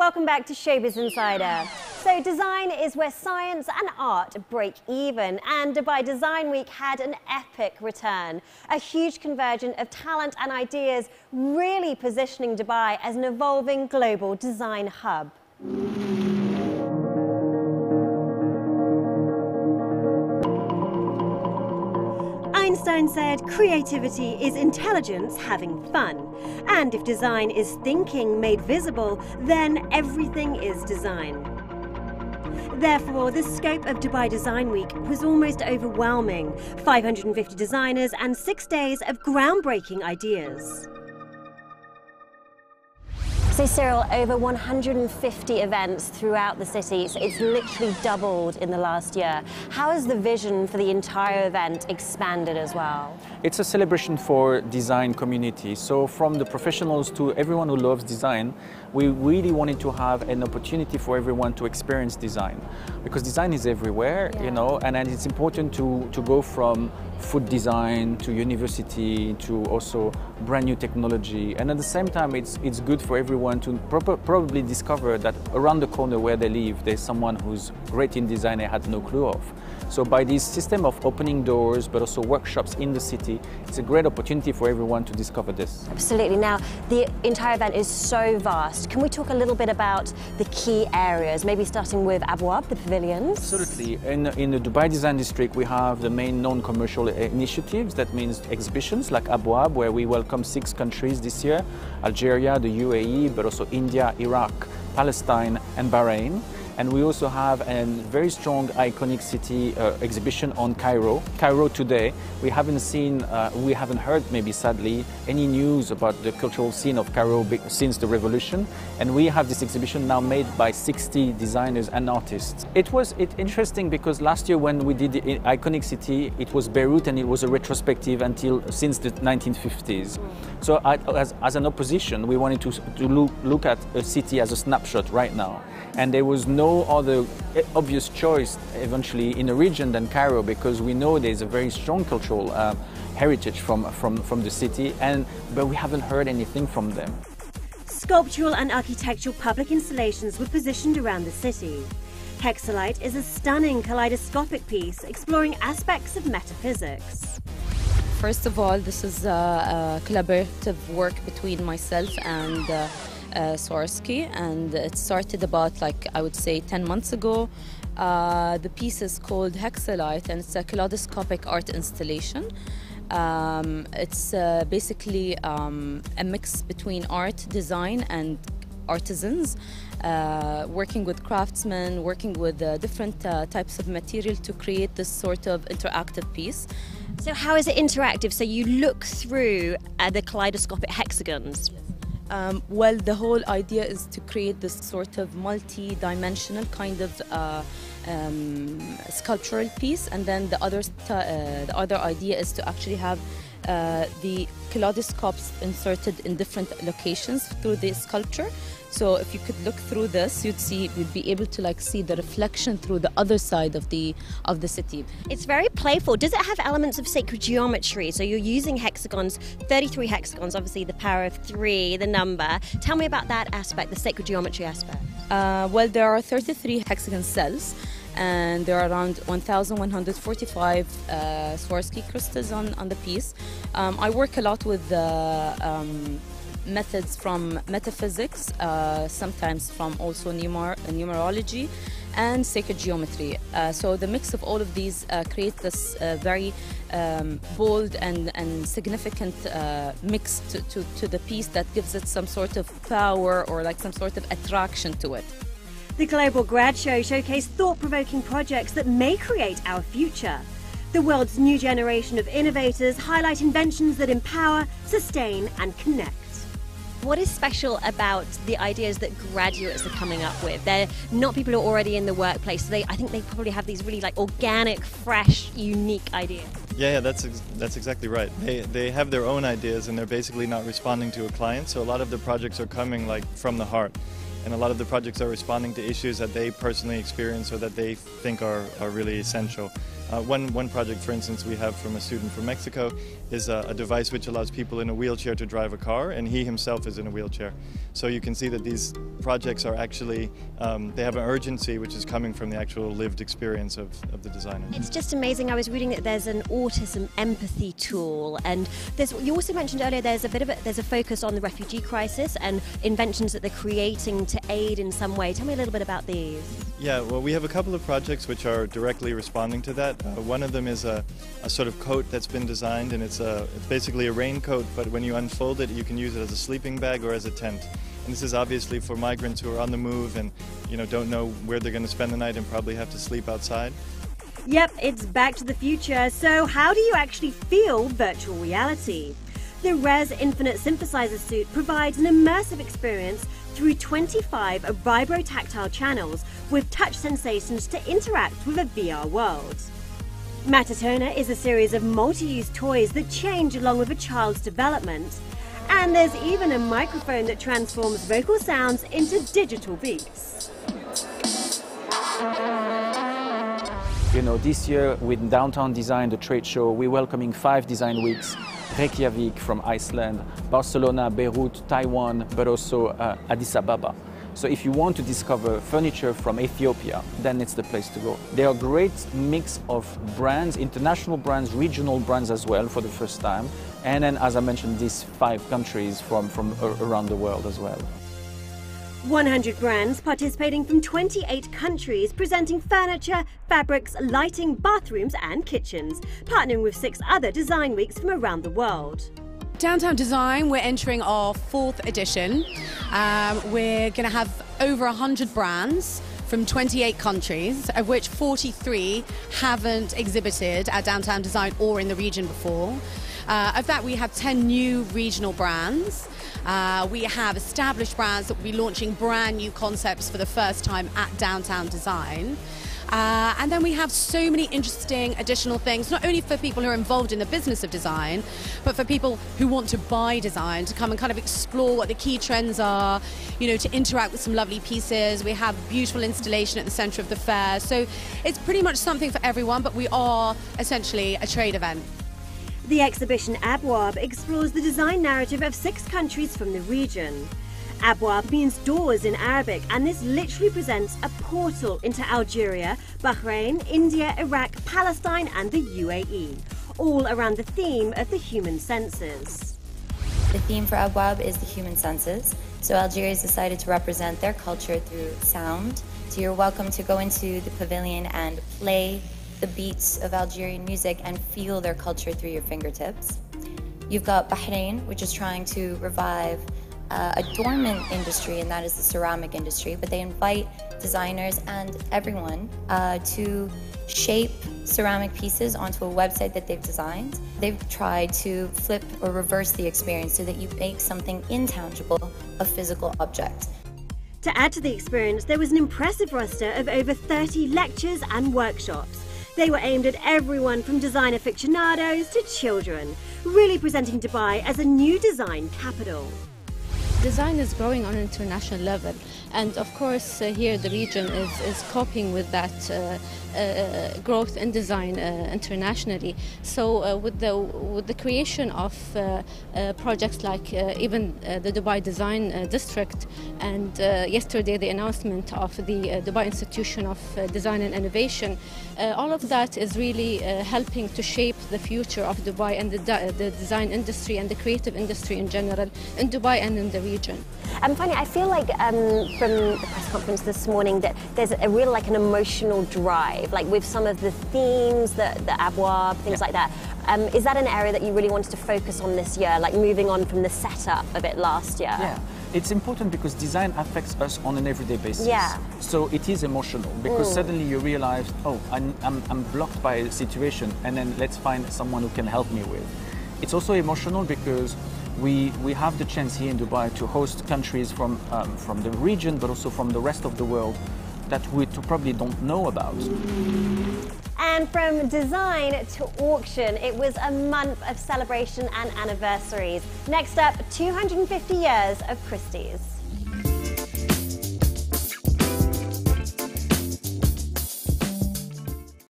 Welcome back to Showbiz Insider. So design is where science and art break even, and Dubai Design Week had an epic return. A huge convergence of talent and ideas, really positioning Dubai as an evolving global design hub. Einstein said, "Creativity is intelligence having fun." And if design is thinking made visible, then everything is design. Therefore, the scope of Dubai Design Week was almost overwhelming. 550 designers and 6 days of groundbreaking ideas. So Cyril, over 150 events throughout the city, so it's literally doubled in the last year. How has the vision for the entire event expanded as well? It's a celebration for design community. So from the professionals to everyone who loves design, we really wanted to have an opportunity for everyone to experience design. Because design is everywhere, you know, and it's important to go from food design to university to also brand new technology. And at the same time, it's good for everyone to probably discover that around the corner where they live, there's someone who's great in design they had no clue of. So by this system of opening doors, but also workshops in the city, it's a great opportunity for everyone to discover this. Absolutely. Now, the entire event is so vast. Can we talk a little bit about the key areas, maybe starting with Abwab, the pavilions? Absolutely. In the Dubai Design District, we have the main non-commercial initiatives. That means exhibitions like Abwab, where we welcome 6 countries this year: Algeria, the UAE, but also India, Iraq, Palestine, and Bahrain. And we also have a very strong iconic city exhibition on Cairo. Cairo today, we haven't heard, maybe sadly, any news about the cultural scene of Cairo since the revolution. And we have this exhibition now made by 60 designers and artists. It's interesting because last year when we did the iconic city, it was Beirut and it was a retrospective since the 1950s. So as an opposition, we wanted to look at a city as a snapshot right now. And there was no other obvious choice eventually in a region than Cairo, because we know there's a very strong cultural heritage from the city, but we haven't heard anything from them. Sculptural and architectural public installations were positioned around the city. Hexalite is a stunning kaleidoscopic piece exploring aspects of metaphysics. First of all, this is a collaborative work between myself and Swarovski, and it started about, I would say, 10 months ago. The piece is called Hexalite, and it's a kaleidoscopic art installation. It's basically a mix between art, design, and artisans, working with craftsmen, working with different types of material to create this sort of interactive piece. So how is it interactive? So you look through the kaleidoscopic hexagons? Well, the whole idea is to create this sort of multi-dimensional kind of sculptural piece, and then the other idea is to actually have the kaleidoscopes inserted in different locations through the sculpture. So if you could look through this, you'd be able to see the reflection through the other side of the city. It's very playful. Does it have elements of sacred geometry? So you're using hexagons, 33 hexagons, obviously the power of 3, the number. Tell me about that aspect, the sacred geometry aspect. Well, there are 33 hexagon cells, and there are around 1,145 Swarovski crystals on the piece. I work a lot with methods from metaphysics, sometimes from also numerology and sacred geometry. So the mix of all of these creates this very bold and significant mix to the piece that gives it some sort of power or some sort of attraction to it. The Global Grad Show showcased thought-provoking projects that may create our future. The world's new generation of innovators highlight inventions that empower, sustain and connect. What is special about the ideas that graduates are coming up with? They're not people who are already in the workplace, so I think they probably have these really organic, fresh, unique ideas. Yeah, that's exactly right. They have their own ideas and they're basically not responding to a client, so a lot of the projects are coming from the heart. And a lot of the projects are responding to issues that they personally experience or that they think are really essential. One project, for instance, we have from a student from Mexico is a device which allows people in a wheelchair to drive a car, and he himself is in a wheelchair. So you can see that these projects are actually, they have an urgency which is coming from the actual lived experience of the designer. It's just amazing. I was reading that there's an autism empathy tool, and you also mentioned earlier there's a focus on the refugee crisis and inventions that they're creating to aid in some way. Tell me a little bit about these. Yeah, well, we have a couple of projects which are directly responding to that. One of them is a sort of coat that's been designed, and it's basically a raincoat, but when you unfold it, you can use it as a sleeping bag or as a tent. And this is obviously for migrants who are on the move and don't know where they're going to spend the night and probably have to sleep outside. Yep, it's back to the future. So how do you actually feel virtual reality? The Res Infinite Synthesizer Suit provides an immersive experience through 25 vibro-tactile channels with touch sensations to interact with a VR world. Matatona is a series of multi-use toys that change along with a child's development. And there's even a microphone that transforms vocal sounds into digital beats. This year with Downtown Design, the trade show, we're welcoming 5 design weeks. Reykjavik from Iceland, Barcelona, Beirut, Taiwan, but also Addis Ababa. So if you want to discover furniture from Ethiopia, then it's the place to go. There are a great mix of brands, international brands, regional brands as well for the first time. And then, as I mentioned, these 5 countries from around the world as well. 100 brands participating from 28 countries, presenting furniture, fabrics, lighting, bathrooms and kitchens, partnering with 6 other design weeks from around the world. Downtown Design, we're entering our 4th edition. We're going to have over 100 brands from 28 countries, of which 43 haven't exhibited at Downtown Design or in the region before. Of that, we have 10 new regional brands. We have established brands that will be launching brand new concepts for the first time at Downtown Design. And then we have so many interesting additional things, not only for people who are involved in the business of design, but for people who want to buy design, to come and kind of explore what the key trends are, to interact with some lovely pieces. We have beautiful installation at the center of the fair. So it's pretty much something for everyone, but we are essentially a trade event. The exhibition Abwab explores the design narrative of 6 countries from the region. Abwab means doors in Arabic, and this literally presents a portal into Algeria, Bahrain, India, Iraq, Palestine and the UAE, all around the theme of the human senses. The theme for Abwab is the human senses, so Algeria has decided to represent their culture through sound. So you're welcome to go into the pavilion and play the beats of Algerian music and feel their culture through your fingertips. You've got Bahrain, which is trying to revive a dormant industry, and that is the ceramic industry, but they invite designers and everyone to shape ceramic pieces onto a website that they've designed. They've tried to flip or reverse the experience so that you make something intangible a physical object. To add to the experience, there was an impressive roster of over 30 lectures and workshops. They were aimed at everyone from design aficionados to children, really presenting Dubai as a new design capital. Design is growing on an international level, and of course here the region is coping with that growth in design internationally. So with the creation of projects like even the Dubai Design District, and yesterday the announcement of the Dubai Institution of Design and Innovation, all of that is really helping to shape the future of Dubai and the design industry and the creative industry in general in Dubai and in the region. Finally, I feel like from the press conference this morning that there's a real an emotional drive, like with some of the themes, the Abwab, things like that. Is that an area that you really wanted to focus on this year, like moving on from the setup of it last year? Yeah. It's important because design affects us on an everyday basis. Yeah. So it is emotional because suddenly you realize, oh, I'm blocked by a situation, and then let's find someone who can help me with. It's also emotional because we have the chance here in Dubai to host countries from the region, but also from the rest of the world that we probably don't know about. And from design to auction, it was a month of celebration and anniversaries. Next up, 250 years of Christie's.